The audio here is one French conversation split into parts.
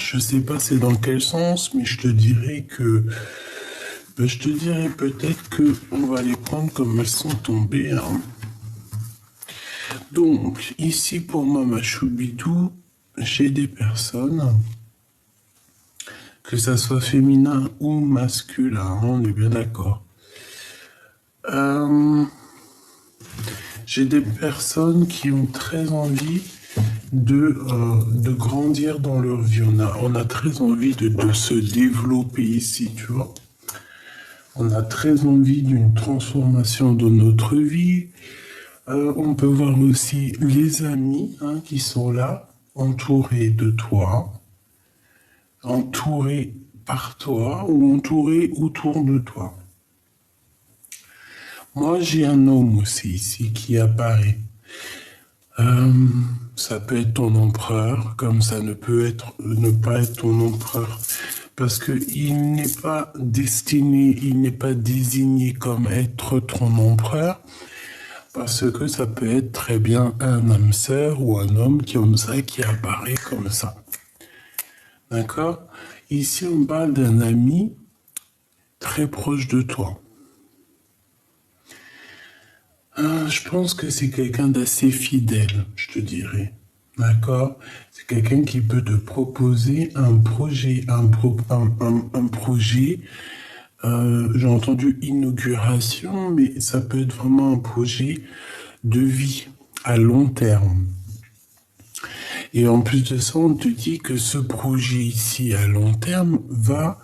je sais pas c'est dans quel sens, mais je te dirais que, je te dirais peut-être que on va les prendre comme elles sont tombées, hein. Donc, ici pour Mama Choubidou, j'ai des personnes, que ça soit féminin ou masculin, on est bien d'accord. J'ai des personnes qui ont très envie de grandir dans leur vie. On a très envie de se développer ici, tu vois. On a très envie d'une transformation de notre vie. On peut voir aussi les amis, hein, qui sont là, entourés de toi, entourés par toi ou entourés autour de toi. Moi, j'ai un homme aussi ici qui apparaît. Ça peut être ton empereur, comme ça ne peut être ne pas être ton empereur, parce que il n'est pas destiné, il n'est pas désigné comme être ton empereur, parce que ça peut être très bien un âme sœur ou un homme comme ça qui apparaît comme ça. D'accord? Ici, on parle d'un ami très proche de toi. Je pense que c'est quelqu'un d'assez fidèle, je te dirais. D'accord? C'est quelqu'un qui peut te proposer un projet, un projet. J'ai entendu inauguration, mais ça peut être vraiment un projet de vie à long terme. Et en plus de ça, on te dit que ce projet ici à long terme va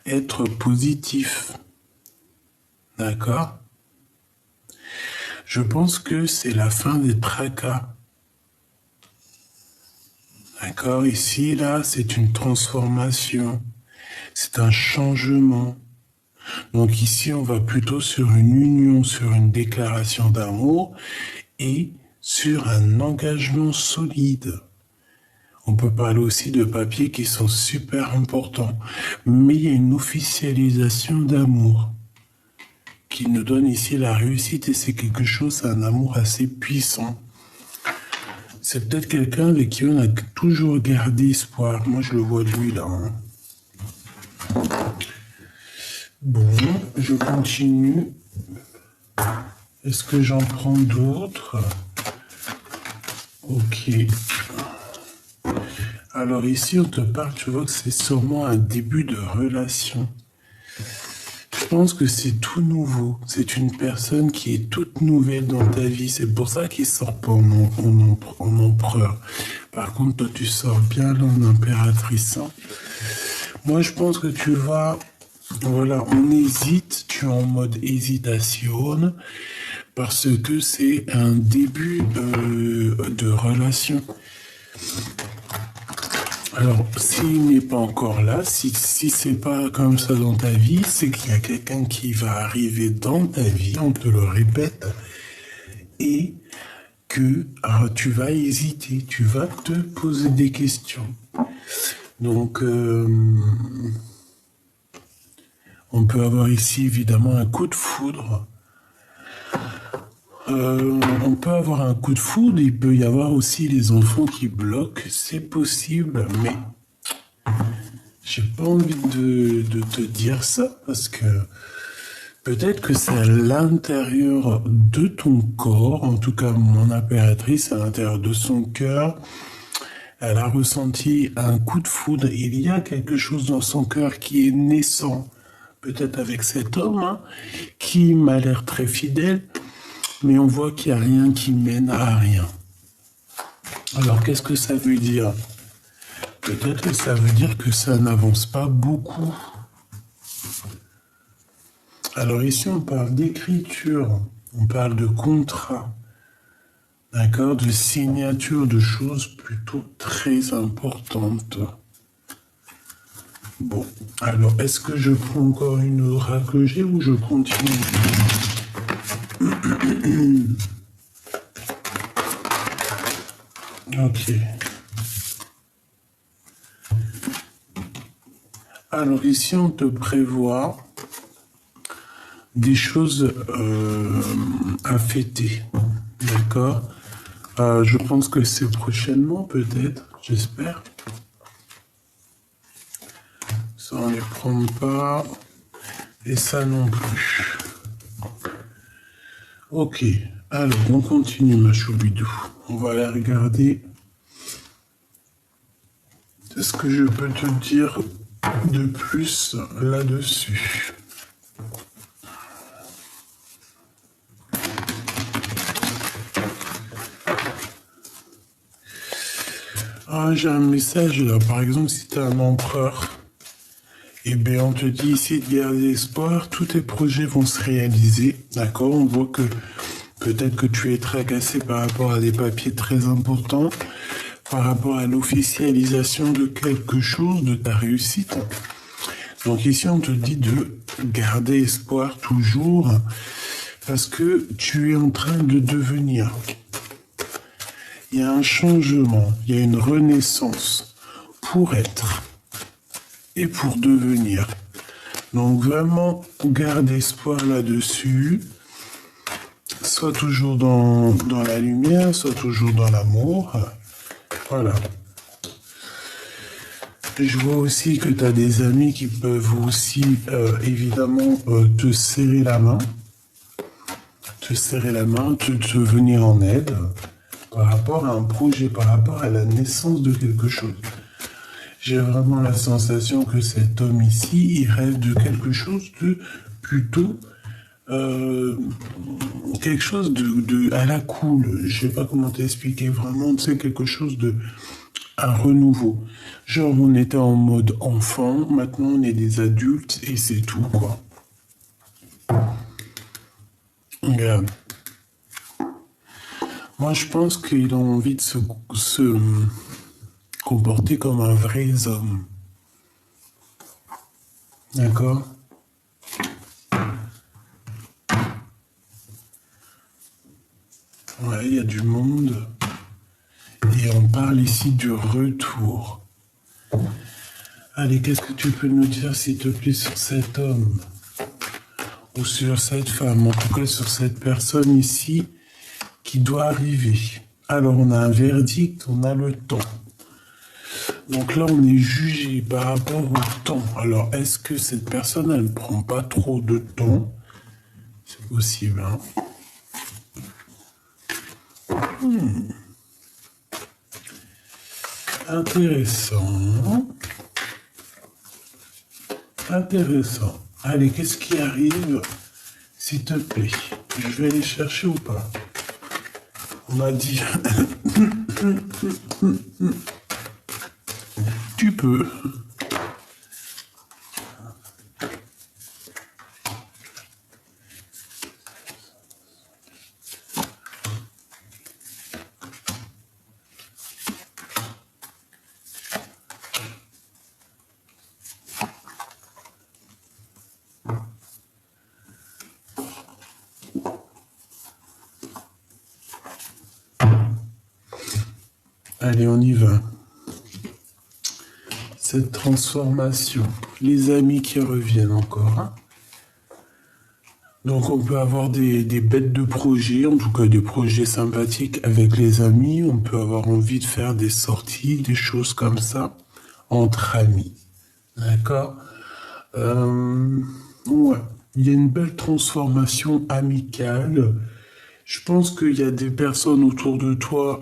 être positif. D'accord? Je pense que c'est la fin des tracas. D'accord? Ici, là, c'est une transformation. C'est un changement. Donc ici, on va plutôt sur une union, sur une déclaration d'amour et sur un engagement solide. On peut parler aussi de papiers qui sont super importants. Mais il y a une officialisation d'amour qui nous donne ici la réussite et c'est quelque chose, un amour assez puissant. C'est peut-être quelqu'un avec qui on a toujours gardé espoir. Moi, je le vois lui là. Hein. Bon, je continue. Est-ce que j'en prends d'autres? Ok. Alors ici, on te parle, tu vois que c'est sûrement un début de relation. Je pense que c'est tout nouveau. C'est une personne qui est toute nouvelle dans ta vie. C'est pour ça qu'il sort pas en empereur. Par contre, toi, tu sors bien là en impératrice. Hein. Moi, je pense que tu vas... Voilà, on hésite. Tu es en mode hésitation. Parce que c'est un début de relation. Alors, s'il n'est pas encore là, si c'est pas comme ça dans ta vie, c'est qu'il y a quelqu'un qui va arriver dans ta vie, on te le répète, et que tu vas hésiter, tu vas te poser des questions. Donc, on peut avoir ici évidemment un coup de foudre. On peut avoir un coup de foudre, il peut y avoir aussi les enfants qui bloquent, c'est possible, mais j'ai pas envie de te dire ça parce que peut-être que c'est à l'intérieur de ton corps, en tout cas mon impératrice, à l'intérieur de son cœur, elle a ressenti un coup de foudre, il y a quelque chose dans son cœur qui est naissant, peut-être avec cet homme, hein, qui m'a l'air très fidèle, mais on voit qu'il n'y a rien qui mène à rien. Alors, qu'est-ce que ça veut dire? Peut-être que ça veut dire que ça n'avance pas beaucoup. Alors ici, on parle d'écriture, on parle de contrat, d'accord, de signature de choses plutôt très importantes. Bon, alors, est-ce que je prends encore une oracle G ou je continue? Ok. Alors ici, on te prévoit des choses à fêter, d'accord? Je pense que c'est prochainement, peut-être, j'espère. Ça, on les prend pas. Et ça non plus. Ok. Alors, on continue, ma choubidou. On va aller regarder ce que je peux te dire de plus là-dessus. Ah, j'ai un message là. Par exemple, si tu es un empereur, eh bien, on te dit ici de garder espoir, tous tes projets vont se réaliser. D'accord? On voit que peut-être que tu es tracasé par rapport à des papiers très importants, par rapport à l'officialisation de quelque chose, de ta réussite. Donc ici, on te dit de garder espoir toujours, parce que tu es en train de devenir. Il y a un changement, il y a une renaissance pour être et pour devenir. Donc vraiment, garde espoir là-dessus. Sois toujours dans la lumière, sois toujours dans l'amour. Voilà. Je vois aussi que tu as des amis qui peuvent aussi, évidemment, te serrer la main. Te venir en aide par rapport à un projet, par rapport à la naissance de quelque chose. J'ai vraiment la sensation que cet homme ici, il rêve de quelque chose de plutôt quelque chose de à la cool. Je sais pas comment t'expliquer vraiment, c'est quelque chose de un renouveau. Genre on était en mode enfant, maintenant on est des adultes et c'est tout quoi. Regarde. Moi je pense qu'il a envie de se comporter comme un vrai homme. D'accord? Ouais, il y a du monde. Et on parle ici du retour. Allez, qu'est-ce que tu peux nous dire, s'il te plaît, sur cet homme? Ou sur cette femme, en tout cas sur cette personne ici qui doit arriver. Alors, on a un verdict, on a le temps. Donc là, on est jugé par rapport au temps. Alors, est-ce que cette personne, elle ne prend pas trop de temps? C'est possible, hein? Intéressant. Intéressant. Allez, qu'est-ce qui arrive, s'il te plaît? Je vais aller chercher ou pas? On m'a dit... Tu peux. Allez, on y va. Cette transformation. Les amis qui reviennent encore. Hein. Donc on peut avoir des bêtes de projets, en tout cas des projets sympathiques avec les amis. On peut avoir envie de faire des sorties, des choses comme ça, entre amis. D'accord? Ouais. Il y a une belle transformation amicale. Je pense qu'il y a des personnes autour de toi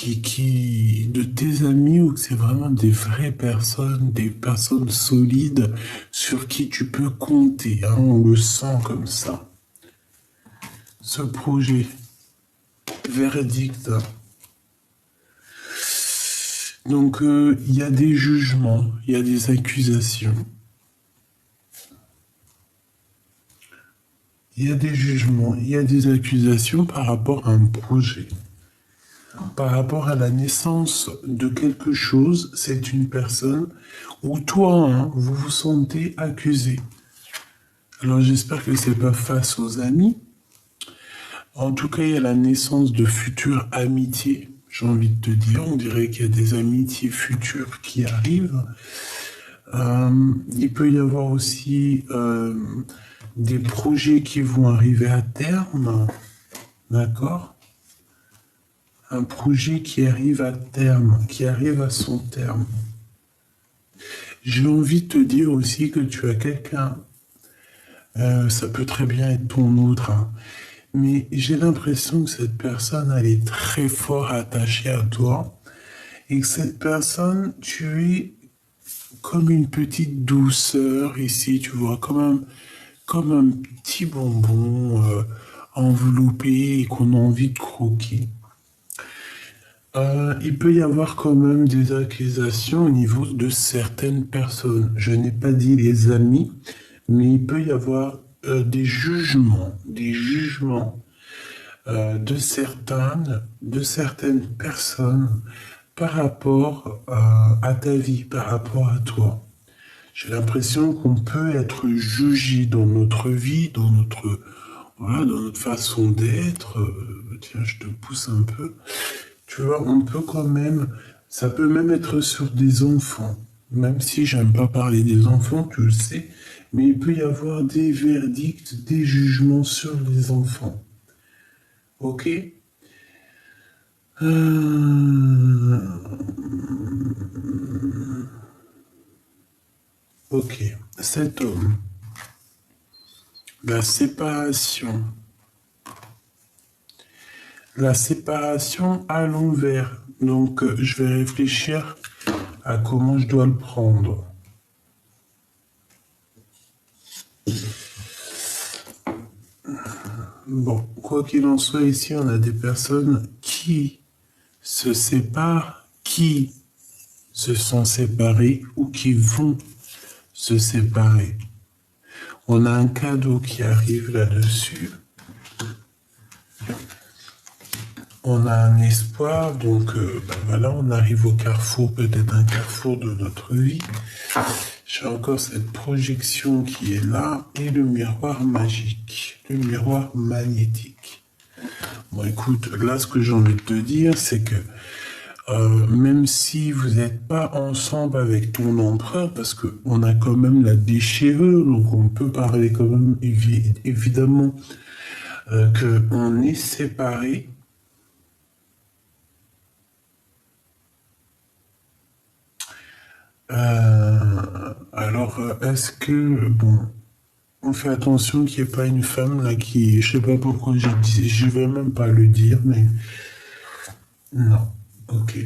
de tes amis ou que c'est vraiment des vraies personnes, des personnes solides sur qui tu peux compter. Hein, on le sent comme ça. Ce projet, verdict. Donc, il y a des jugements, il y a des accusations. Il y a des jugements, il y a des accusations par rapport à un projet. Par rapport à la naissance de quelque chose, c'est une personne où toi, hein, vous vous sentez accusé. Alors j'espère que c'est pas face aux amis. En tout cas, il y a la naissance de futures amitiés. J'ai envie de te dire, on dirait qu'il y a des amitiés futures qui arrivent. Il peut y avoir aussi des projets qui vont arriver à terme. D'accord ? Un projet qui arrive à terme, qui arrive à son terme. J'ai envie de te dire aussi que tu as quelqu'un, ça peut très bien être ton autre, hein, mais j'ai l'impression que cette personne, elle est très fort attachée à toi et que cette personne, tu es comme une petite douceur ici, tu vois, comme un petit bonbon enveloppé et qu'on a envie de croquer. Il peut y avoir quand même des accusations au niveau de certaines personnes. Je n'ai pas dit les amis, mais il peut y avoir des jugements de certaines personnes par rapport à ta vie, par rapport à toi. J'ai l'impression qu'on peut être jugé dans notre vie, voilà, dans notre façon d'être. Tiens, je te pousse un peu. Tu vois, on peut quand même, ça peut même être sur des enfants. Même si j'aime pas parler des enfants, tu le sais, mais il peut y avoir des verdicts, des jugements sur les enfants. Ok? Euh, Ok. Cet homme, la séparation. La séparation à l'envers. Donc, je vais réfléchir à comment je dois le prendre. Bon, quoi qu'il en soit, ici, on a des personnes qui se séparent, qui se sont séparées ou qui vont se séparer. On a un cadeau qui arrive là-dessus. On a un espoir, donc voilà, on arrive au carrefour, peut-être un carrefour de notre vie. J'ai encore cette projection qui est là et le miroir magique, le miroir magnétique. Bon, écoute, là, ce que j'ai envie de te dire, c'est que même si vous n'êtes pas ensemble avec ton empereur, parce qu'on a quand même la déchirure, donc on peut parler quand même évidemment qu'on est séparés. Alors, est-ce que, bon, on fait attention qu'il n'y ait pas une femme là qui, je sais pas pourquoi j'ai dit, je vais même pas le dire, mais non, ok.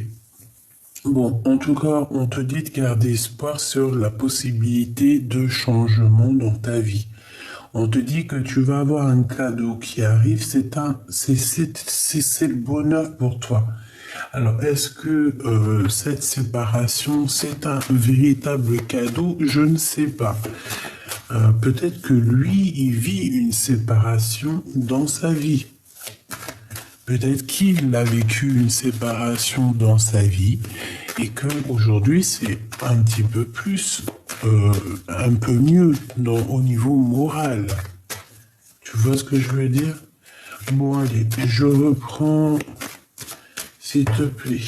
Bon, en tout cas, on te dit de garder espoir sur la possibilité de changement dans ta vie. On te dit que tu vas avoir un cadeau qui arrive, c'est le bonheur pour toi. Alors, est-ce que cette séparation, c'est un véritable cadeau? Je ne sais pas. Peut-être que lui, il vit une séparation dans sa vie. Peut-être qu'il a vécu une séparation dans sa vie et que aujourd'hui c'est un petit peu plus, un peu mieux au niveau moral. Tu vois ce que je veux dire? Bon, allez, je reprends, s'il te plaît.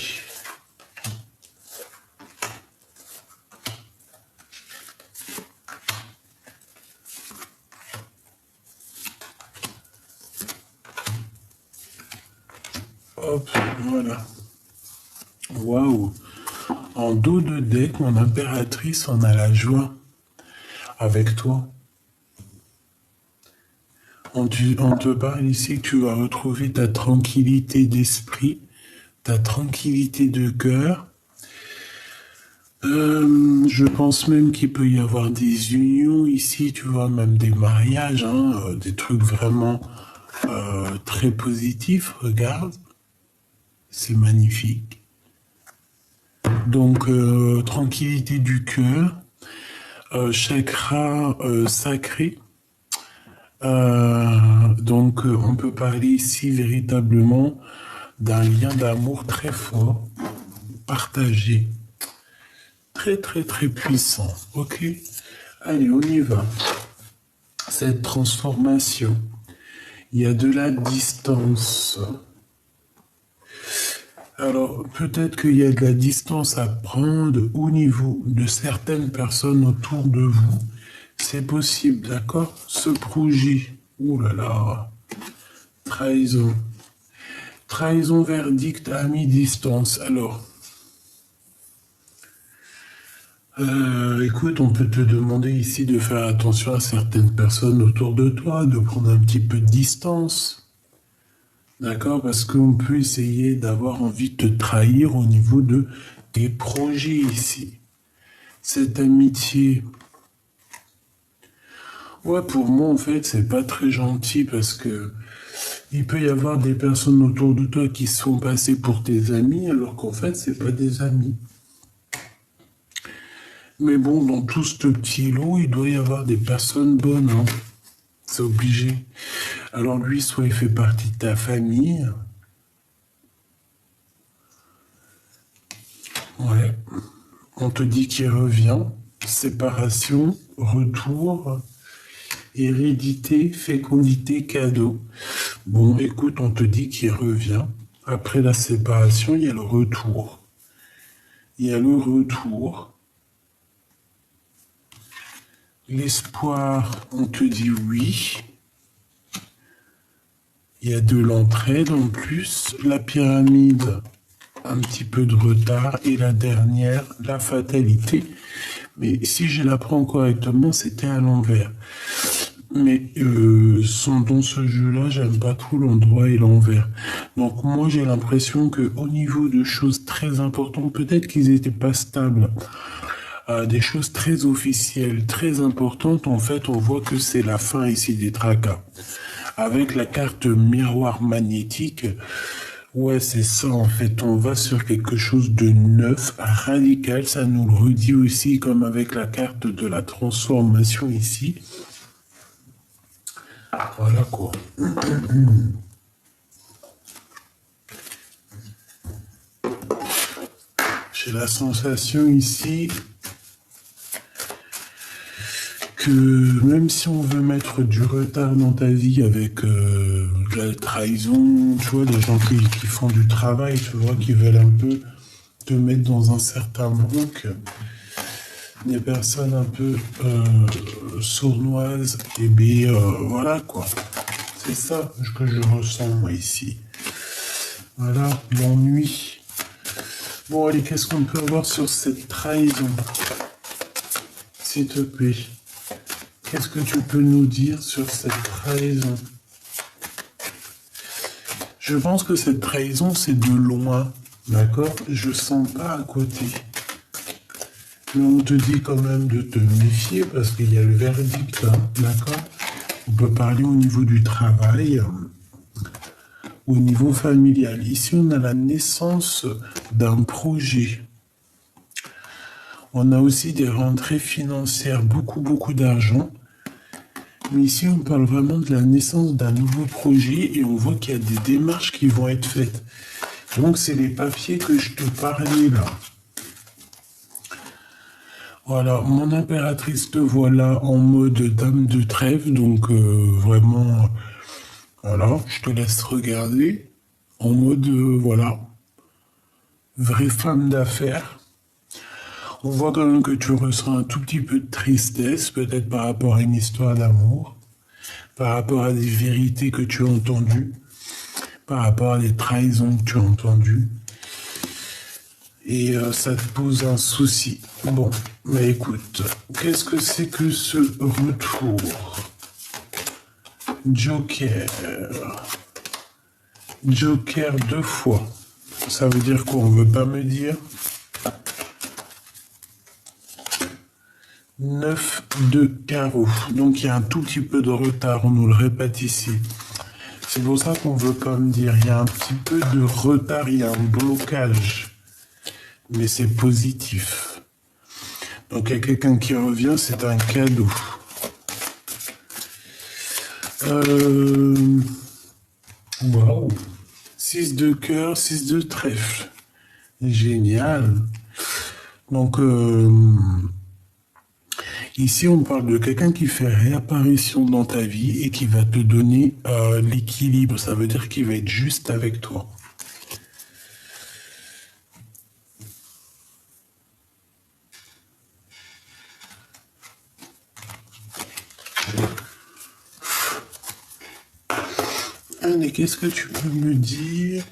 Hop, voilà. Waouh! En dos de deck, mon impératrice, on a la joie avec toi. On te parle ici que tu vas retrouver ta tranquillité d'esprit, ta tranquillité de cœur. Je pense même qu'il peut y avoir des unions ici, tu vois, même des mariages, hein, des trucs vraiment très positifs. Regarde, c'est magnifique. Donc, tranquillité du cœur, chakra sacré. Donc, on peut parler ici véritablement d'un lien d'amour très fort, partagé, très très très puissant. Ok? Allez, on y va. Cette transformation, il y a de la distance. Alors, peut-être qu'il y a de la distance à prendre au niveau de certaines personnes autour de vous. C'est possible, d'accord? Ce projet, ouh là là, trahison. Trahison, verdict à mi-distance. Alors, Écoute, on peut te demander ici de faire attention à certaines personnes autour de toi, de prendre un petit peu de distance, d'accord? Parce qu'on peut essayer d'avoir envie de te trahir au niveau de tes projets ici. Cette amitié, ouais, pour moi, en fait, c'est pas très gentil parce que il peut y avoir des personnes autour de toi qui se font passer pour tes amis, alors qu'en fait, c'est pas des amis. Mais bon, dans tout ce petit lot, il doit y avoir des personnes bonnes, hein. C'est obligé. Alors lui, soit il fait partie de ta famille, ouais. On te dit qu'il revient, séparation, retour, hérédité, fécondité, cadeau. Bon, écoute, on te dit qu'il revient. Après la séparation, il y a le retour. Il y a le retour. L'espoir, on te dit oui. Il y a de l'entraide en plus. La pyramide, un petit peu de retard. Et la dernière, la fatalité. Mais si je la prends correctement, c'était à l'envers. Mais dans ce jeu-là, j'aime pas trop l'endroit et l'envers. Donc moi, j'ai l'impression que au niveau de choses très importantes, peut-être qu'ils étaient pas stables. Des choses très officielles, très importantes, en fait, on voit que c'est la fin ici des tracas. Avec la carte miroir magnétique, ouais, c'est ça, en fait, on va sur quelque chose de neuf, radical, ça nous le redit aussi, comme avec la carte de la transformation ici. Voilà quoi. J'ai la sensation ici que même si on veut mettre du retard dans ta vie avec la trahison, tu vois, des gens qui font du travail, tu vois, qui veulent un peu te mettre dans un certain manque, des personnes un peu sournoises, et bien voilà quoi. C'est ça que je ressens moi ici. Voilà, l'ennui. Bon allez, qu'est-ce qu'on peut avoir sur cette trahison? S'il te plaît. Qu'est-ce que tu peux nous dire sur cette trahison? Je pense que cette trahison, c'est de loin, d'accord? Je sens pas à côté. Mais on te dit quand même de te méfier parce qu'il y a le verdict, hein, d'accord? On peut parler au niveau du travail, au niveau familial. Ici, on a la naissance d'un projet. On a aussi des rentrées financières, beaucoup d'argent. Mais ici, on parle vraiment de la naissance d'un nouveau projet et on voit qu'il y a des démarches qui vont être faites. Donc, c'est les papiers que je te parlais là. Voilà, mon impératrice te voilà en mode dame de trèfle, donc vraiment, voilà, je te laisse regarder en mode, voilà, vraie femme d'affaires. On voit quand même que tu ressens un tout petit peu de tristesse, peut-être par rapport à une histoire d'amour, par rapport à des vérités que tu as entendues, par rapport à des trahisons que tu as entendues. Et ça te pose un souci. Bon, mais écoute, qu'est-ce que c'est que ce retour? Joker. Joker 2 fois. Ça veut dire quoi? On veut pas me dire? 9 de carreau. Donc il y a un tout petit peu de retard, on nous le répète ici. C'est pour ça qu'on veut pas me dire. Il y a un petit peu de retard, il y a un blocage. Mais c'est positif. Donc il y a quelqu'un qui revient, c'est un cadeau. Waouh. 6 de cœur, 6 de trèfle. Génial. Donc ici on parle de quelqu'un qui fait réapparition dans ta vie et qui va te donner l'équilibre. Ça veut dire qu'il va être juste avec toi. Allez, qu'est-ce que tu peux me dire?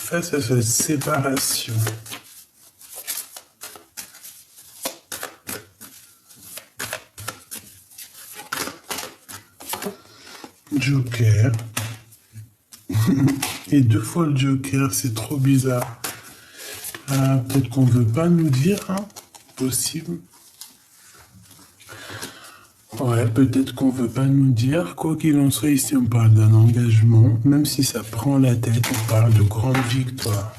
face à cette séparation. Joker. Et 2 fois le Joker, c'est trop bizarre. Peut-être qu'on veut pas nous dire, hein? Possible. Ouais, peut-être qu'on veut pas nous dire. Quoi qu'il en soit, ici on parle d'un engagement. Même si ça prend la tête, on parle de grande victoire.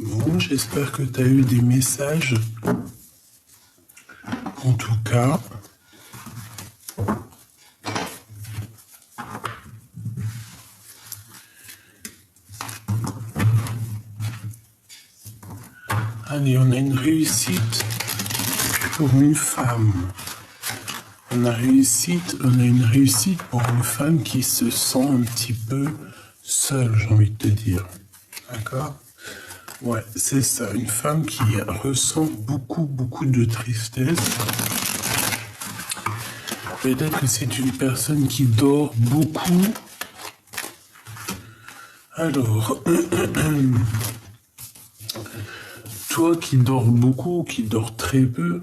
Bon, j'espère que tu as eu des messages. En tout cas. Allez, on a une réussite pour une femme. On a une réussite pour une femme qui se sent un petit peu seule, j'ai envie de te dire. D'accord ? Ouais, c'est ça, une femme qui ressent beaucoup de tristesse. Peut-être que c'est une personne qui dort beaucoup. Alors, toi qui dors beaucoup, qui dors très peu,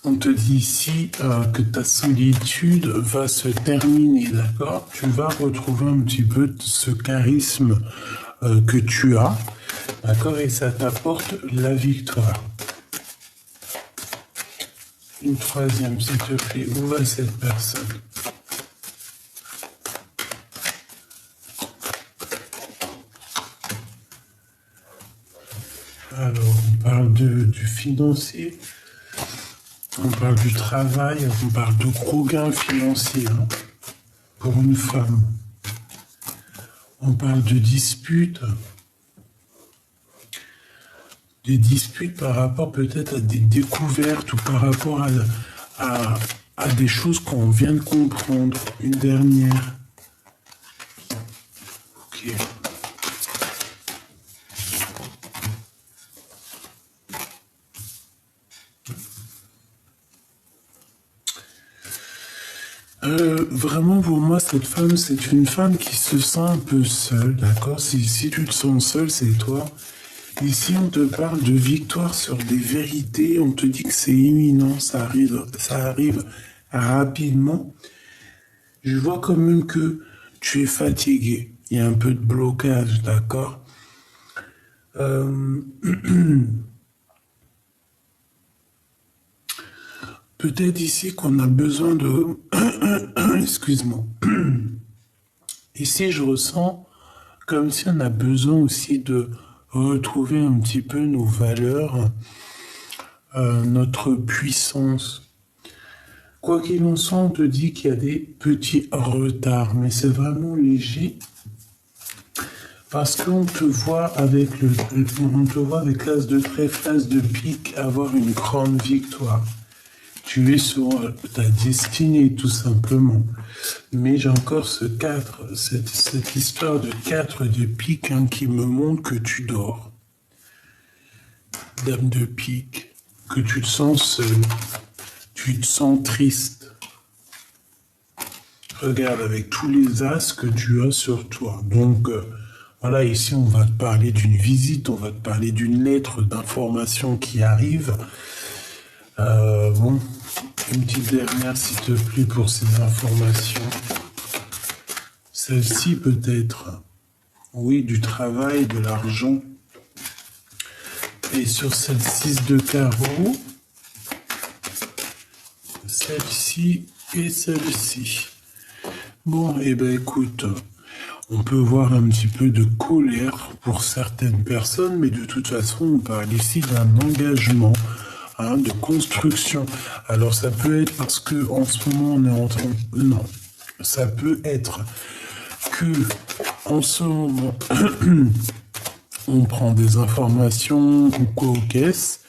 on te dit ici que ta solitude va se terminer, d'accord? Tu vas retrouver un petit peu ce charisme que tu as. D'accord, et ça t'apporte la victoire. Une troisième, s'il te plaît. Où va cette personne? Alors, on parle du financier. On parle du travail. On parle de gros gains financiers hein, pour une femme. On parle de disputes. Des disputes par rapport peut-être à des découvertes ou par rapport à des choses qu'on vient de comprendre. Une dernière. Ok. Vraiment pour moi cette femme c'est une femme qui se sent un peu seule, d'accord? Si tu te sens seule, c'est toi. Ici, on te parle de victoire sur des vérités, on te dit que c'est imminent, ça arrive rapidement. Je vois quand même que tu es fatigué, il y a un peu de blocage, d'accord? Peut-être ici qu'on a besoin de... Excuse-moi. Ici, je ressens comme si on a besoin aussi de retrouver un petit peu nos valeurs, notre puissance. Quoi qu'il en soit, on te dit qu'il y a des petits retards, mais c'est vraiment léger. Parce qu'on te voit avec l'as de trèfle, l'as de pique, avoir une grande victoire. Tu es sur ta destinée, tout simplement. Mais j'ai encore ce 4, cette histoire de 4 de pique hein, qui me montre que tu dors. Dame de pique, que tu te sens seul, tu te sens triste. Regarde avec tous les as que tu as sur toi. Donc, voilà, ici on va te parler d'une visite, on va te parler d'une lettre d'information qui arrive. Bon, une petite dernière s'il te plaît pour ces informations. Celle-ci peut-être, oui, du travail, de l'argent. Et sur cette 6 de carreau, celle-ci et celle-ci. Bon, et ben écoute, on peut voir un petit peu de colère pour certaines personnes, mais de toute façon, on parle ici d'un engagement. Hein, de construction. Alors ça peut être parce que en ce moment on est en train... Non, ça peut être que en ce moment on prend des informations ou quoi aux caisses,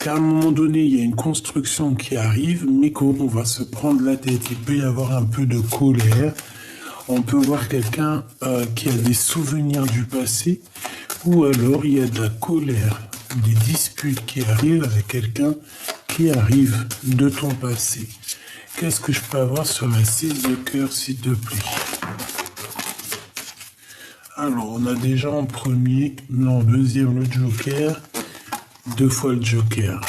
qu'à un moment donné, il y a une construction qui arrive, mais qu'on va se prendre la tête. Il peut y avoir un peu de colère. On peut voir quelqu'un qui a des souvenirs du passé, ou alors il y a de la colère, des disputes qui arrivent avec quelqu'un qui arrive de ton passé. Qu'est-ce que je peux avoir sur la 6 de cœur, s'il te plaît? Alors, on a déjà en premier, non, deuxième, le joker. 2 fois le joker.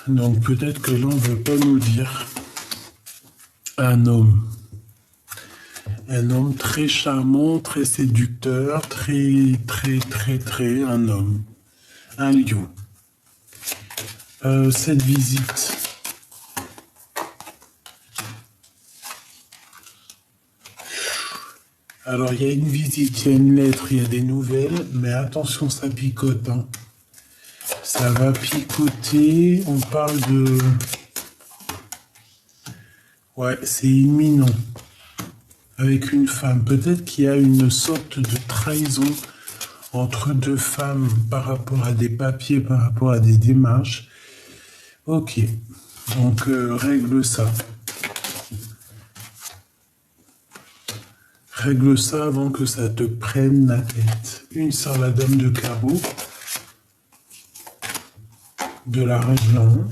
Donc, peut-être que là, on ne veut pas nous dire un homme. Un homme très charmant, très séducteur, très, un homme. Un lion. Cette visite. Alors, il y a une visite, il y a une lettre, il y a des nouvelles, mais attention, ça picote. Hein. Ça va picoter. On parle de... Ouais, c'est imminent. Avec une femme. Peut-être qu'il y a une sorte de trahison entre deux femmes par rapport à des papiers, par rapport à des démarches. Ok. Donc, règle ça. Règle ça avant que ça te prenne la tête. Une sur la dame de carreau. De l'argent.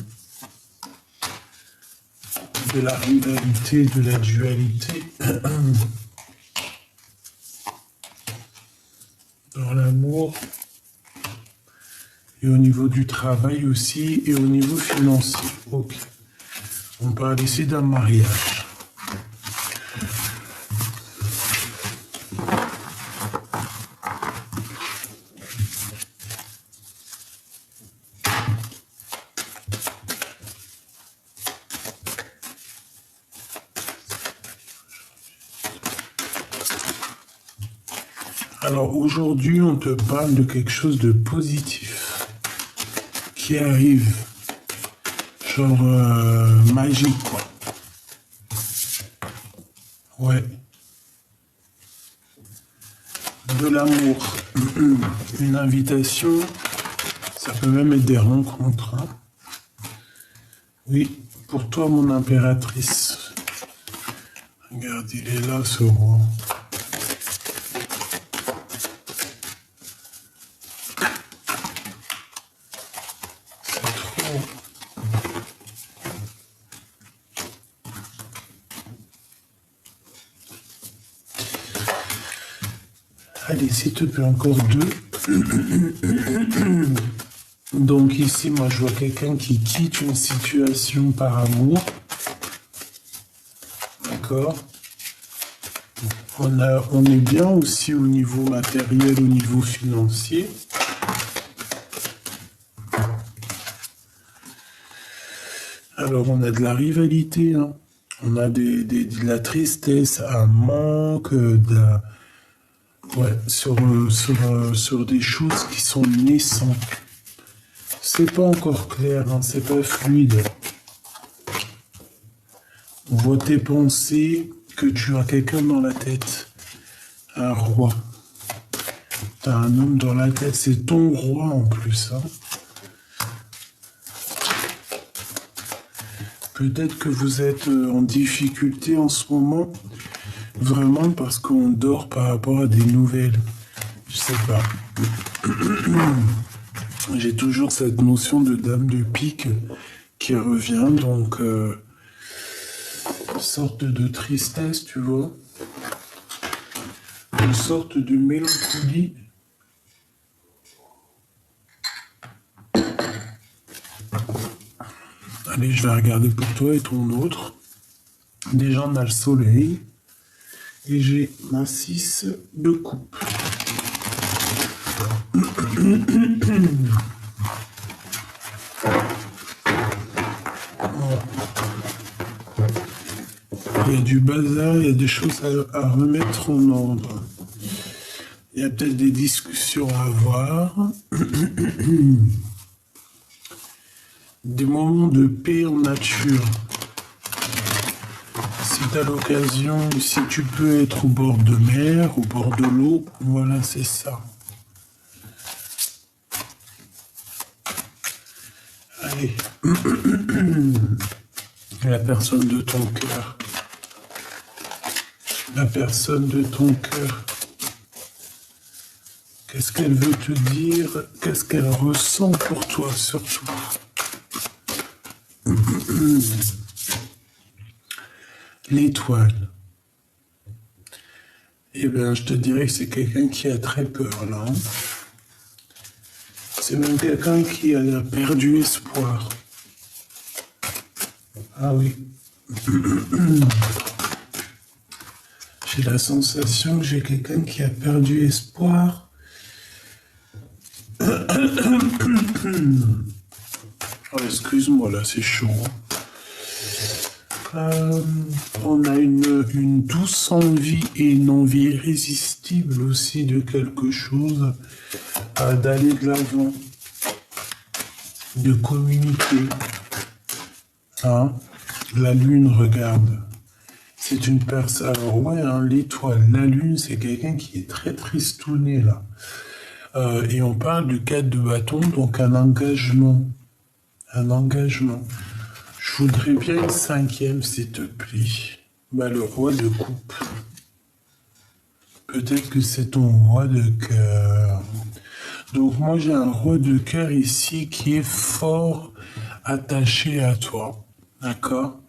De la rivalité, de la dualité. Dans l'amour. Et au niveau du travail aussi. Et au niveau financier. Ok. On parle ici d'un mariage. Alors aujourd'hui, on te parle de quelque chose de positif qui arrive, genre magique quoi. Ouais. De l'amour, une invitation, ça peut même être des rencontres. Hein. Oui, pour toi mon impératrice. Regarde, il est là ce roi. Allez, s'il te plaît, encore 2. Donc ici, moi, je vois quelqu'un qui quitte une situation par amour. D'accord. On est bien aussi au niveau matériel, au niveau financier. Alors, on a de la rivalité, hein. On a de la tristesse, un manque, ouais, sur des choses qui sont naissantes. C'est pas encore clair, hein, c'est pas fluide. On voit tes pensées, que tu as quelqu'un dans la tête. Un roi. T'as un homme dans la tête, c'est ton roi en plus, hein. Peut-être que vous êtes en difficulté en ce moment, vraiment parce qu'on dort par rapport à des nouvelles. Je sais pas. J'ai toujours cette notion de dame de pique qui revient, donc sorte de tristesse, tu vois. Une sorte de mélancolie. Allez, je vais regarder pour toi et ton autre. Déjà, on a le soleil. Et j'ai ma 6 de coupe. Il y a du bazar, il y a des choses à remettre en ordre. Il y a peut-être des discussions à avoir. Des moments de paix en nature. Si tu as l'occasion, si tu peux être au bord de mer, au bord de l'eau, voilà, c'est ça. Allez. La personne de ton cœur. La personne de ton cœur. Qu'est-ce qu'elle veut te dire? Qu'est-ce qu'elle ressent pour toi, surtout? L'étoile. Eh bien, je te dirais que c'est quelqu'un qui a très peur, là. Hein. C'est même quelqu'un qui a perdu espoir. Ah oui. J'ai la sensation que j'ai quelqu'un qui a perdu espoir. Oh, excuse-moi, là, c'est chaud. On a une douce envie et une envie irrésistible aussi de quelque chose, d'aller de l'avant, de communiquer. Hein? La lune, regarde. C'est une personne. Alors ouais, hein, l'étoile, la lune, c'est quelqu'un qui est très tristouné là. Et on parle du 4 de bâton, donc un engagement. Un engagement. Je voudrais bien une 5e, s'il te plaît. Bah, le roi de coupe. Peut-être que c'est ton roi de cœur. Donc moi j'ai un roi de cœur ici qui est fort attaché à toi. D'accord?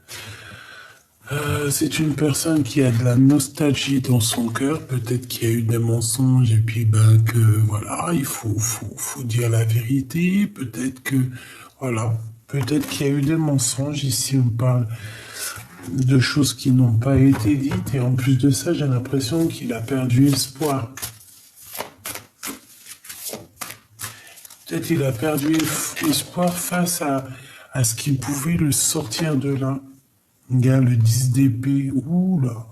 C'est une personne qui a de la nostalgie dans son cœur. Peut-être qu'il y a eu des mensonges et puis ben que voilà, il faut dire la vérité. Peut-être que voilà, peut-être qu'il y a eu des mensonges. Ici on parle de choses qui n'ont pas été dites et en plus de ça, j'ai l'impression qu'il a perdu espoir. Peut-être qu'il a perdu espoir face à ce qui pouvait le sortir de là. Regarde le 10 d'épée. Ouh là.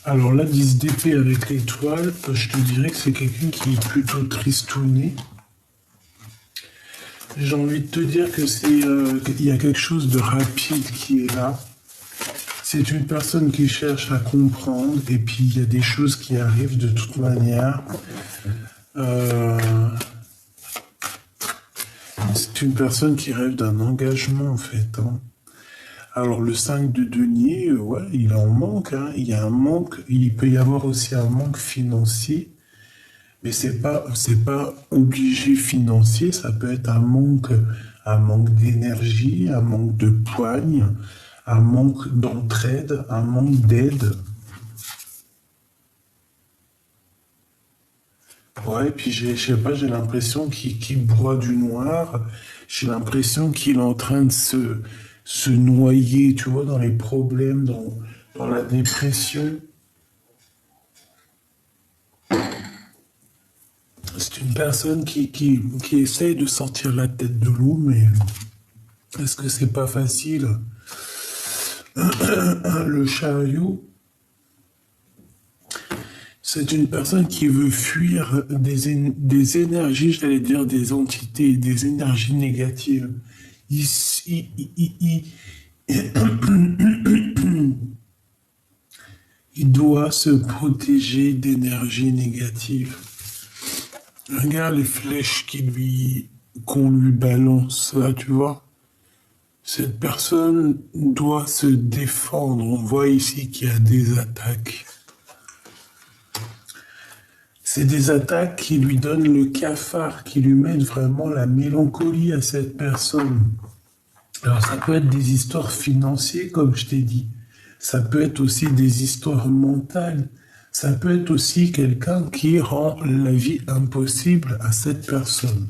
Alors là, 10 d'épée avec l'étoile, je te dirais que c'est quelqu'un qui est plutôt tristouné. J'ai envie de te dire que qu'il y a quelque chose de rapide qui est là. C'est une personne qui cherche à comprendre et puis il y a des choses qui arrivent de toute manière. C'est une personne qui rêve d'un engagement en fait. Hein. Alors le 5 de denier, ouais, il en manque. Hein. Il y a un manque. Il peut y avoir aussi un manque financier. Mais c'est pas obligé financier, ça peut être un manque d'énergie, un manque de poigne, un manque d'entraide, un manque d'aide. Ouais, puis je sais pas, j'ai l'impression qu'il broie du noir, j'ai l'impression qu'il est en train de se noyer, tu vois, dans les problèmes, dans la dépression. C'est une personne qui essaye de sortir la tête de l'eau, mais est-ce que c'est pas facile? Le chariot, c'est une personne qui veut fuir des énergies, j'allais dire des entités, des énergies négatives. Il doit se protéger d'énergies négatives. Regarde les flèches qu'on lui balance, là, tu vois. Cette personne doit se défendre. On voit ici qu'il y a des attaques. C'est des attaques qui lui donnent le cafard, qui lui mettent vraiment la mélancolie à cette personne. Alors ça peut être des histoires financières, comme je t'ai dit. Ça peut être aussi des histoires mentales. Ça peut être aussi quelqu'un qui rend la vie impossible à cette personne.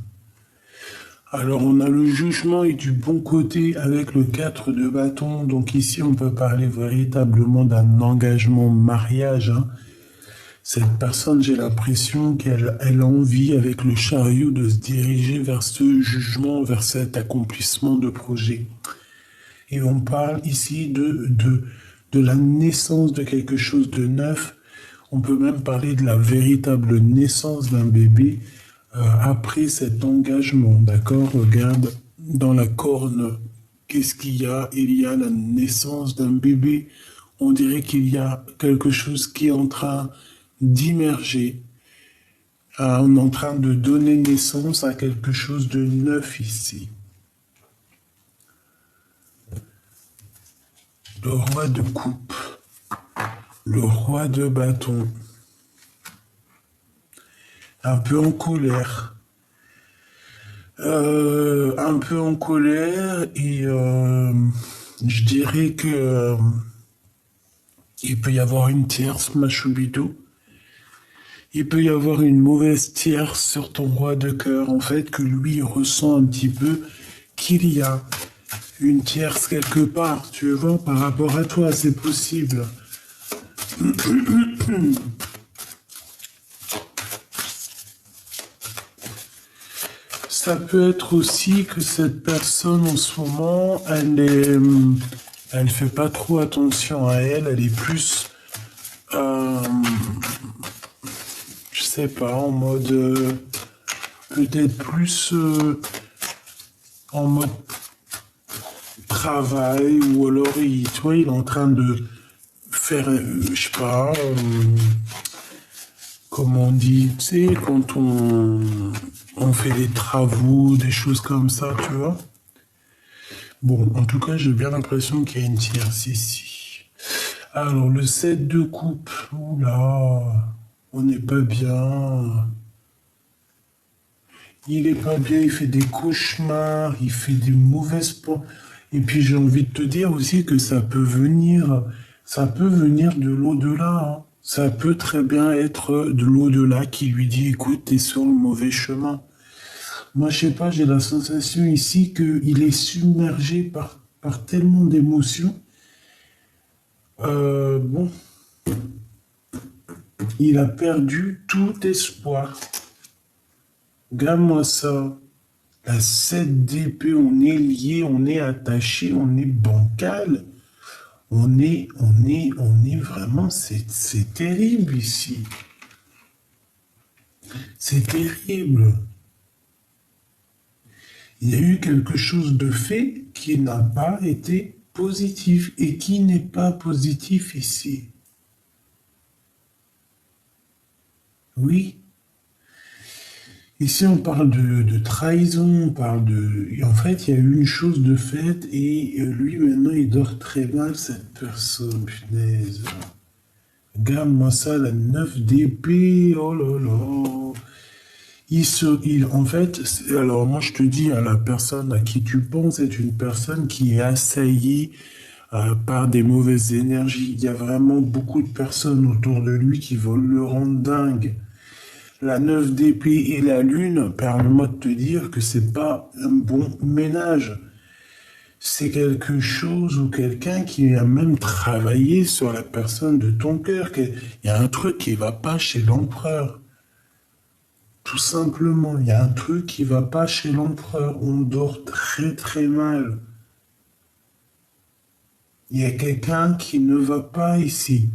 Alors on a le jugement et du bon côté avec le 4 de bâton. Donc ici on peut parler véritablement d'un engagement mariage. Hein. Cette personne, j'ai l'impression qu'elle a envie avec le chariot de se diriger vers ce jugement, vers cet accomplissement de projet. Et on parle ici de la naissance de quelque chose de neuf. On peut même parler de la véritable naissance d'un bébé après cet engagement, d'accord? Regarde dans la corne Qu'est-ce qu'il y a? Il y a la naissance d'un bébé. On dirait qu'il y a quelque chose qui est en train d'immerger. On est en train de donner naissance à quelque chose de neuf ici. Le roi de coupe. Le roi de bâton. Un peu en colère. Un peu en colère et je dirais que il peut y avoir une tierce, Machubito. Il peut y avoir une mauvaise tierce sur ton roi de cœur, en fait, que lui ressent un petit peu qu'il y a une tierce quelque part, tu vois, par rapport à toi, c'est possible. Ça peut être aussi que cette personne en ce moment, elle fait pas trop attention à elle, elle est plus, je sais pas, en mode, peut-être plus en mode travail, ou alors tu vois, il est en train de faire, je sais pas, comment on dit, tu sais, quand on fait des travaux, des choses comme ça, tu vois. Bon, en tout cas, j'ai bien l'impression qu'il y a une tierce ici. Alors, le 7 de coupe, oula, on n'est pas bien. Il est pas bien, il fait des cauchemars, il fait des mauvaises pensées. Et puis, j'ai envie de te dire aussi que ça peut venir de l'au-delà, hein. Ça peut très bien être de l'au-delà qui lui dit, écoute, t'es sur le mauvais chemin. Moi, je sais pas, j'ai la sensation ici qu'il est submergé par tellement d'émotions. Bon, il a perdu tout espoir. Regarde-moi ça. La 7 d'épée, on est lié, on est attaché, on est bancal. On est vraiment, c'est terrible ici. C'est terrible. Il y a eu quelque chose de fait qui n'a pas été positif et qui n'est pas positif ici. Oui. Ici, on parle de trahison, on parle de... Et en fait, il y a eu une chose de faite et lui, maintenant, il dort très mal, cette personne, punaise. Regarde-moi ça, la 9 d'épée, oh là là. En fait, alors moi je te dis, hein, la personne à qui tu penses est une personne qui est assaillie par des mauvaises énergies. Il y a vraiment beaucoup de personnes autour de lui qui veulent le rendre dingue. La 9 d'épée et la lune, permets-moi de te dire que c'est pas un bon ménage. C'est quelque chose ou quelqu'un qui a même travaillé sur la personne de ton cœur. Il y a un truc qui va pas chez l'empereur. Tout simplement, il y a un truc qui va pas chez l'empereur. On dort très très mal. Il y a quelqu'un qui ne va pas ici.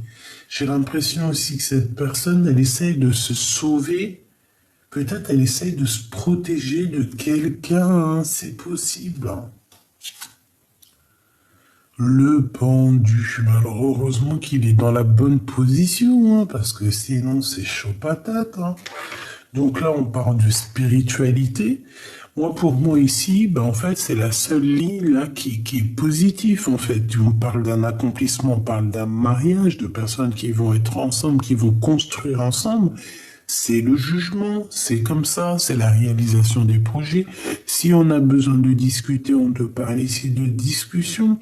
J'ai l'impression aussi que cette personne, elle essaye de se sauver. Peut-être elle essaye de se protéger de quelqu'un, hein. C'est possible. Le pendu. Alors heureusement qu'il est dans la bonne position, hein, parce que sinon c'est chaud patate, hein. Donc là, on parle de spiritualité. Moi, pour moi ici, ben, en fait, c'est la seule ligne là qui est positive. En fait, on parle d'un accomplissement, on parle d'un mariage, de personnes qui vont être ensemble, qui vont construire ensemble. C'est le jugement, c'est comme ça, c'est la réalisation des projets. Si on a besoin de discuter, on peut parler ici de discussion.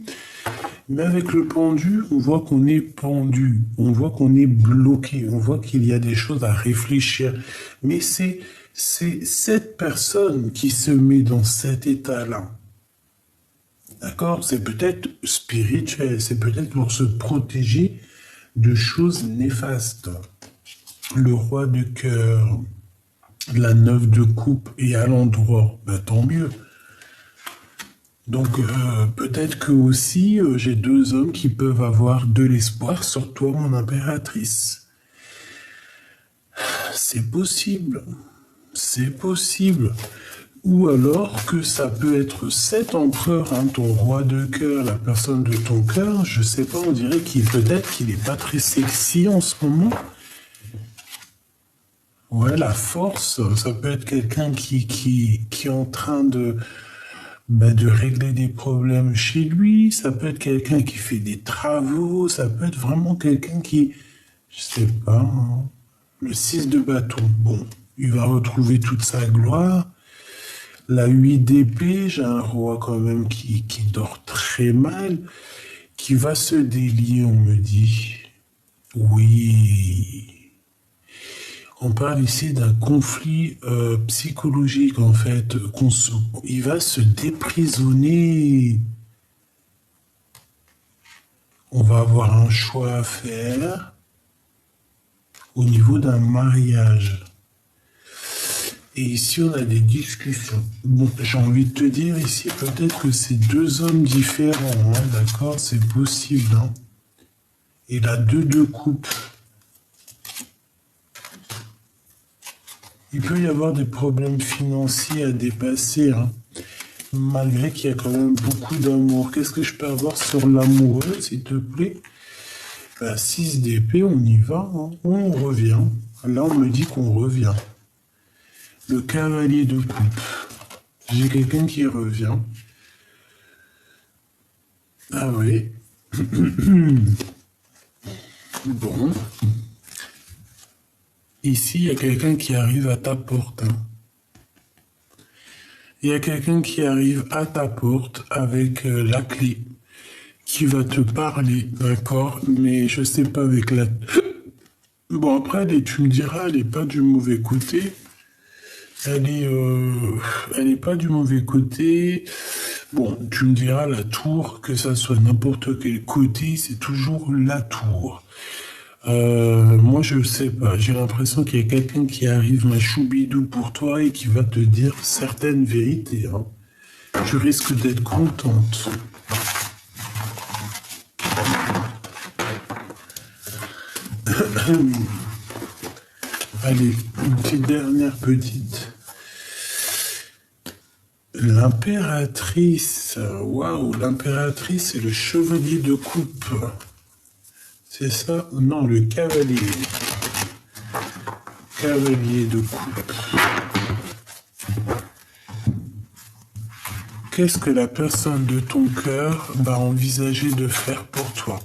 Mais avec le pendu, on voit qu'on est pendu, on voit qu'on est bloqué, on voit qu'il y a des choses à réfléchir. Mais c'est cette personne qui se met dans cet état-là. D'accord? C'est peut-être spirituel, c'est peut-être pour se protéger de choses néfastes. Le roi de cœur, la 9 de coupe et à l'endroit, ben, tant mieux. Donc peut-être que aussi j'ai deux hommes qui peuvent avoir de l'espoir sur toi, mon impératrice. C'est possible. C'est possible. Ou alors que ça peut être cet empereur, hein, ton roi de cœur, la personne de ton cœur, je sais pas, on dirait qu'il peut-être qu'il est pas très sexy en ce moment. Ouais, la force, ça peut être quelqu'un qui est en train de régler des problèmes chez lui, ça peut être quelqu'un qui fait des travaux, ça peut être vraiment quelqu'un qui, je sais pas, hein, le 6 de bâton, bon, il va retrouver toute sa gloire. La 8 d'épée, j'ai un roi quand même qui dort très mal, qui va se délier, on me dit. Oui. On parle ici d'un conflit psychologique, en fait. Il va se déprisonner. On va avoir un choix à faire au niveau d'un mariage. Et ici, on a des discussions. Bon, j'ai envie de te dire ici, peut-être que c'est deux hommes différents, hein, d'accord? C'est possible, hein. Et la 2 de coupe. Il peut y avoir des problèmes financiers à dépasser, hein, malgré qu'il y a quand même beaucoup d'amour. Qu'est-ce que je peux avoir sur l'amoureux, s'il te plaît? 6 d'épée, on y va, hein. On revient. Là, on me dit qu'on revient. Le cavalier de coupe. J'ai quelqu'un qui revient. Ah oui. Bon. Ici, il y a quelqu'un qui arrive à ta porte, hein. Il y a quelqu'un qui arrive à ta porte avec la clé, qui va te parler, d'accord? Mais je sais pas avec la... Bon, après, tu me diras, elle est pas du mauvais côté. Elle est pas du mauvais côté. Bon, tu me diras, la tour, que ça soit n'importe quel côté, c'est toujours la tour. Moi, je sais pas. J'ai l'impression qu'il y a quelqu'un qui arrive, ma choubidou, pour toi et qui va te dire certaines vérités, hein. Tu risques d'être contente. Allez, une petite dernière petite. L'impératrice. Waouh, l'impératrice et le chevalier de coupe. C'est ça? Non, le cavalier. Cavalier de coupe. Qu'est-ce que la personne de ton cœur va envisager de faire pour toi?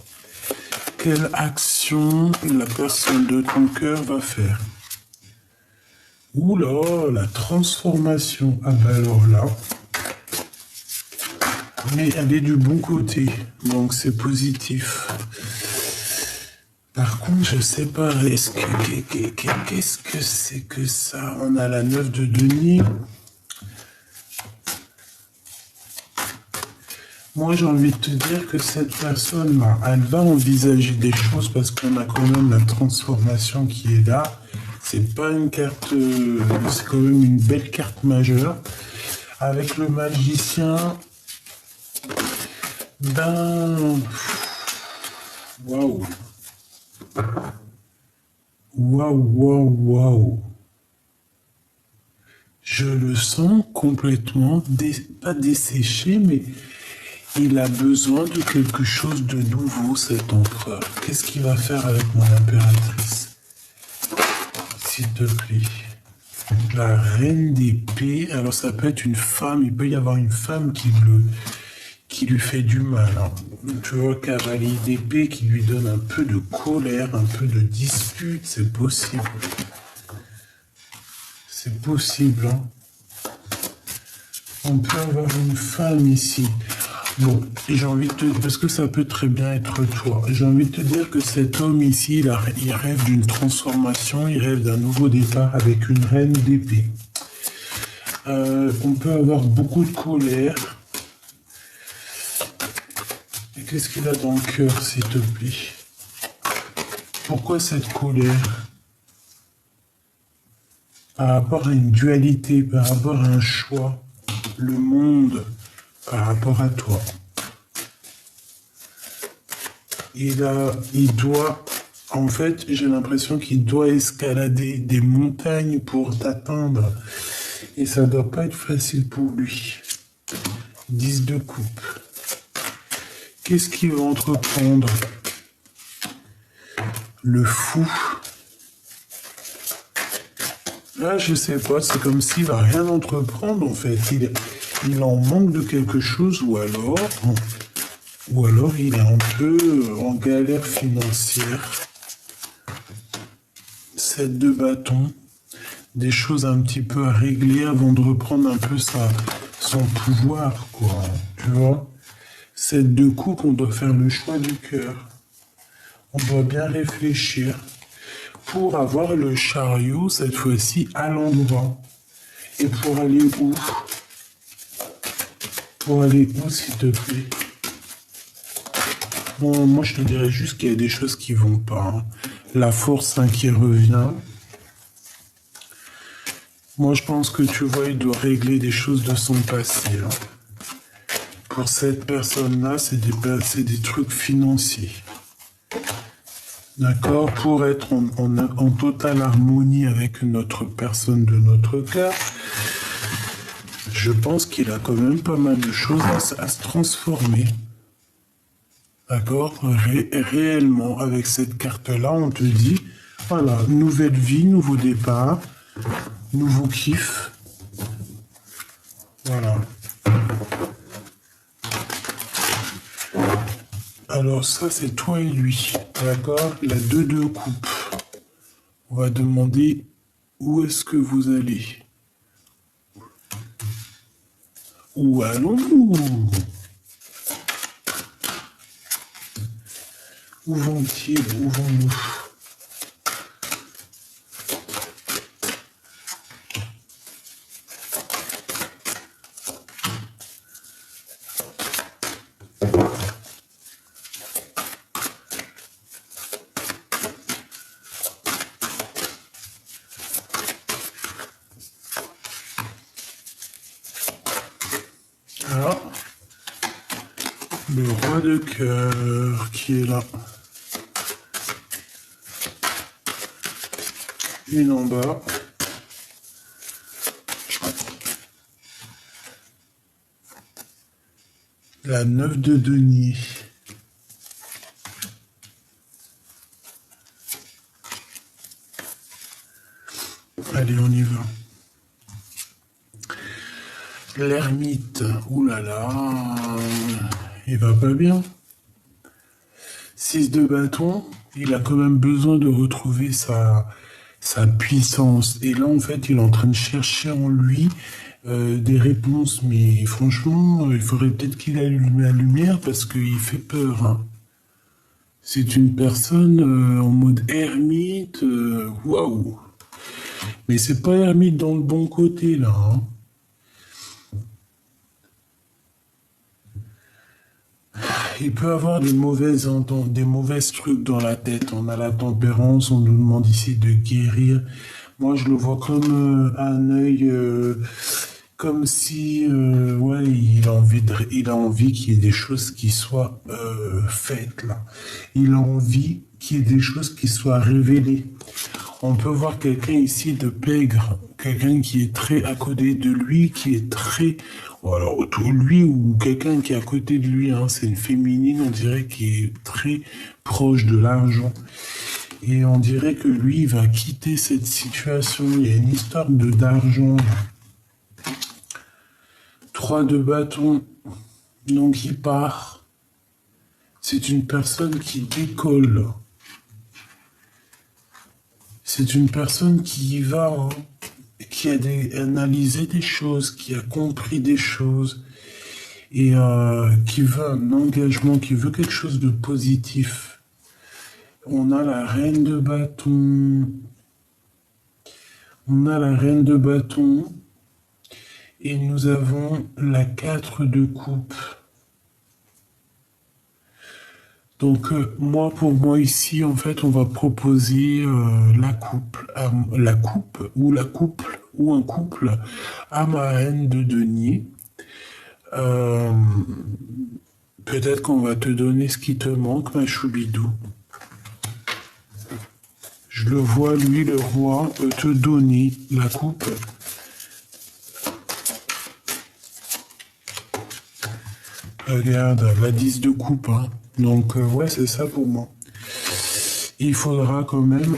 Quelle action la personne de ton cœur va faire? Oula, la transformation. Ah ben alors là. Mais elle est du bon côté, donc c'est positif. Par contre, je sais pas, qu'est-ce que c'est que ça? On a la 9 de denier. Moi, j'ai envie de te dire que cette personne-là, elle va envisager des choses parce qu'on a quand même la transformation qui est là. C'est pas une carte, c'est quand même une belle carte majeure. Avec le magicien, ben, waouh, waouh. Je le sens complètement, pas desséché, mais il a besoin de quelque chose de nouveau, cet empereur. Qu'est-ce qu'il va faire avec mon impératrice? S'il te plaît. La reine d'épée, alors ça peut être une femme, il peut y avoir une femme qui lui fait du mal, hein. Tu vois, cavalier d'épée qui lui donne un peu de colère, un peu de dispute, c'est possible. C'est possible, hein. On peut avoir une femme ici. Bon, j'ai envie de te dire, parce que ça peut très bien être toi, j'ai envie de te dire que cet homme ici, il rêve d'une transformation, il rêve d'un nouveau départ avec une reine d'épée. On peut avoir beaucoup de colère. Et qu'est-ce qu'il a dans le cœur, s'il te plaît? Pourquoi cette colère? Par rapport à une dualité, par rapport à un choix, le monde, par rapport à toi. Il doit, en fait, j'ai l'impression qu'il doit escalader des montagnes pour t'atteindre. Et ça doit pas être facile pour lui. 10 de coupe. Qu'est-ce qu'il va entreprendre? Le fou. Ah, je sais pas, c'est comme s'il va rien entreprendre en fait. Il en manque de quelque chose ou alors il est un peu en galère financière. 7 de bâton. Des choses un petit peu à régler avant de reprendre un peu son pouvoir, quoi. Tu vois? 7 de coupe, on doit faire le choix du cœur. On doit bien réfléchir pour avoir le chariot cette fois-ci à l'endroit. Et pour aller où? Pour aller où, s'il te plaît? Bon, moi je te dirais juste qu'il y a des choses qui vont pas. Hein. La force qui revient. Moi je pense que tu vois, il doit régler des choses de son passé. Hein. Pour cette personne-là, c'est des trucs financiers. D'accord? Pour être en totale harmonie avec notre personne de notre cœur, je pense qu'il a quand même pas mal de choses à se transformer. D'accord? Réellement, avec cette carte-là, on te dit, voilà, nouvelle vie, nouveau départ, nouveau kiff. Voilà. Alors ça, c'est toi et lui. D'accord? La 2 de coupe. On va demander où est-ce que vous allez. Où allons-nous? Où vont-ils? Où vont-nous? Ah, le roi de cœur qui est là. Une en bas. La 9 de denier. Allez, on y va. L'ermite. Ouh là là. Il va pas bien. 6 de bâton. Il a quand même besoin de retrouver sa puissance. Et là, en fait, il est en train de chercher en lui des réponses. Mais franchement, il faudrait peut-être qu'il allume la lumière parce qu'il fait peur. Hein. C'est une personne en mode ermite. Waouh! Mais c'est pas ermite dans le bon côté, là. Hein. Il peut avoir des mauvaises trucs dans la tête. On a la tempérance, on nous demande ici de guérir. Moi, je le vois comme un œil, comme si, ouais, il a envie qu'il y ait des choses qui soient faites là. Il a envie qu'il y ait des choses qui soient révélées. On peut voir quelqu'un ici de pègre, quelqu'un qui est très à côté de lui, qui est très... Alors, lui ou quelqu'un qui est à côté de lui, hein, c'est une féminine, on dirait, qui est très proche de l'argent. Et on dirait que lui, il va quitter cette situation. Il y a une histoire d'argent. 3 de bâton, donc il part. C'est une personne qui décolle. C'est une personne qui y va, hein, qui a analysé des choses, qui a compris des choses, et qui veut un engagement, qui veut quelque chose de positif. On a la reine de bâton. On a la reine de bâton. Et nous avons la 4 de coupe. Donc pour moi ici, en fait, on va proposer la coupe ou un couple à ma reine de denier. Peut-être qu'on va te donner ce qui te manque, ma choubidou. Je le vois, lui, le roi, te donner la coupe. Regarde, la 10 de coupe, hein. Donc, ouais, c'est ça pour moi. Il faudra quand même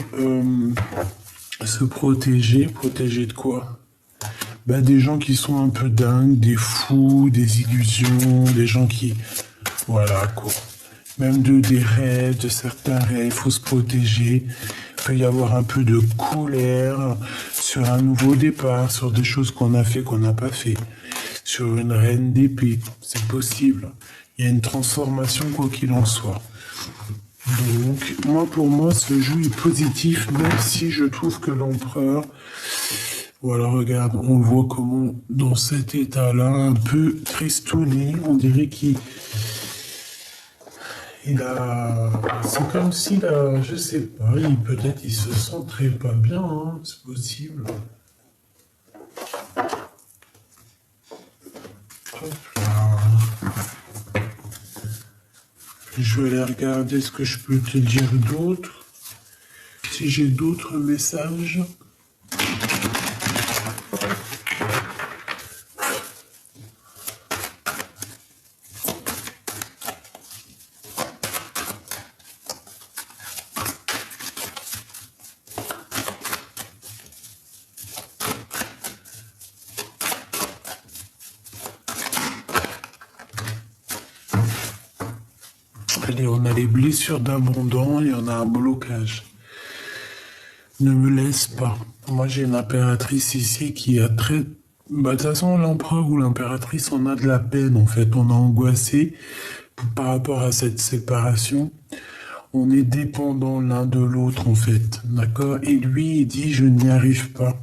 se protéger. Protéger de quoi? Bah, des gens qui sont un peu dingues, des fous, des illusions, des gens qui... Voilà, quoi. Même des rêves, de certains rêves, il faut se protéger. Il peut y avoir un peu de colère sur un nouveau départ, sur des choses qu'on a fait, qu'on n'a pas fait. Sur une reine d'épée, c'est possible. Il y a une transformation, quoi qu'il en soit. Donc, pour moi, ce jeu est positif, même si je trouve que l'empereur... Voilà, regarde, on le voit comment, dans cet état-là, un peu tristouné, on dirait qu'il a... C'est comme s'il a... Je sais pas, peut-être il se sent très pas bien, hein, c'est possible. Hop là. Je vais aller regarder ce que je peux te dire d'autre. Si j'ai d'autres messages... Allez, on a les blessures d'abandon et on a un blocage. Ne me laisse pas. Moi, j'ai une impératrice ici qui a très... Bah, de toute façon, l'empereur ou l'impératrice, on a de la peine, en fait. On est angoissé par rapport à cette séparation. On est dépendant l'un de l'autre, en fait. D'accord? Et lui, il dit, je n'y arrive pas.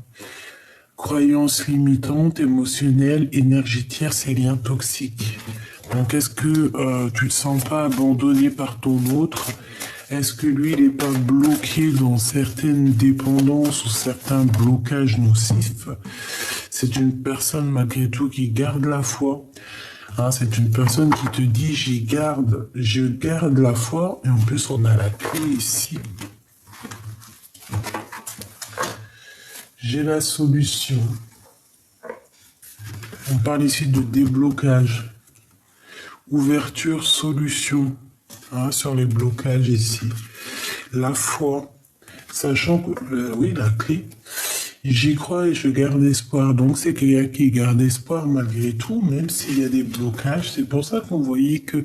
Croyances limitantes, émotionnelles, énergétiques, c'est liens toxiques. Donc, est-ce que tu ne te sens pas abandonné par ton autre? Est-ce que lui, il n'est pas bloqué dans certaines dépendances ou certains blocages nocifs? C'est une personne, malgré tout, qui garde la foi. Hein, c'est une personne qui te dit, je garde la foi. Et en plus, on a la clé ici. J'ai la solution. On parle ici de déblocage. Ouverture, solution, hein, sur les blocages ici. La foi, sachant que, oui, la clé, j'y crois et je garde espoir. Donc c'est quelqu'un qui garde espoir malgré tout, même s'il y a des blocages. C'est pour ça qu'on voyait que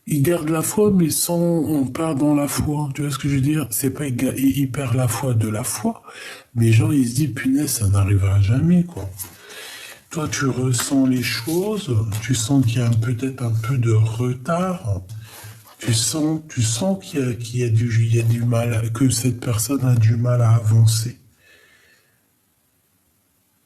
il garde la foi, mais sans on part dans la foi. Tu vois ce que je veux dire? C'est pas il perd la foi de la foi, mais genre il se dit punaise, ça n'arrivera jamais, quoi. Toi, tu ressens les choses, tu sens qu'il y a peut-être un peu de retard, tu sens qu'il y a du mal, que cette personne a du mal à avancer.